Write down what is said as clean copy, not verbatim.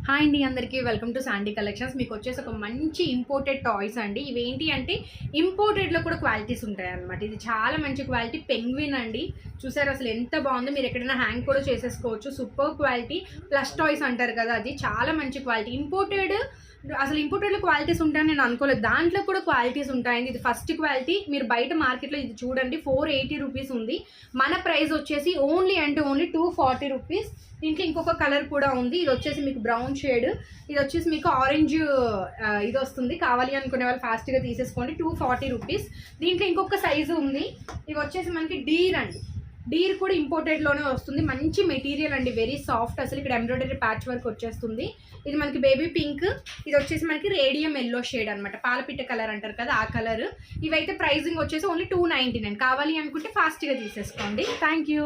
Hi అండి అందరికీ welcome to Sandy collections. మీకు వచ్చేసి ఒక మంచి ఇంపోర్టెడ్ టాయ్స్ అండి. ఇవేంటి అంటే ఇంపోర్టెడ్లో కూడా క్వాలిటీస్ ఉంటాయి అన్నమాట. ఇది చాలా మంచి క్వాలిటీ పెంగ్విన్ అండి. చూసారు అసలు ఎంత బాగుందో. మీరు ఎక్కడైనా హ్యాంగ్ కూడా చేసేసుకోవచ్చు. సూపర్ క్వాలిటీ ప్లస్ టాయ్స్ అంటారు కదా, అది చాలా మంచి క్వాలిటీ. అసలు ఇంపోర్టెడ్లో క్వాలిటీస్ ఉంటాయని నేను అనుకోలేదు. దాంట్లో కూడా క్వాలిటీస్ ఉంటాయండి. ఇది ఫస్ట్ క్వాలిటీ. మీరు బయట మార్కెట్లో ఇది చూడండి 480 రూపీస్ ఉంది. మన ప్రైస్ వచ్చేసి ఓన్లీ 240 రూపీస్. దీంట్లో ఇంకొక కలర్ కూడా ఉంది. ఇది వచ్చేసి మీకు బ్రౌన్ షేడ్, ఇది వచ్చేసి మీకు ఆరెంజ్ ఇది వస్తుంది. కావాలి అనుకునే వాళ్ళు ఫాస్ట్గా తీసేసుకోండి. 240 రూపీస్. దీంట్లో ఇంకొక సైజు ఉంది. ఇవి వచ్చేసి మనకి డీర్ అండి. డీర్ కూడా ఇంపోర్టెడ్లోనే వస్తుంది. మంచి మెటీరియల్ అండి, వెరీ సాఫ్ట్. అసలు ఇక్కడ ఎంబ్రాయిడరీ ప్యాచ్ వర్క్ వచ్చేస్తుంది. ఇది మనకి బేబీ పింక్, ఇది వచ్చేసి మనకి రేడియం ఎల్లో షేడ్ అనమాట. పాలపిట్ట కలర్ అంటారు కదా, ఆ కలర్. ఇవైతే ప్రైజింగ్ వచ్చేసి ఓన్లీ 299. కావాలి అనుకుంటే ఫాస్ట్గా తీసేసుకోండి. Thank you.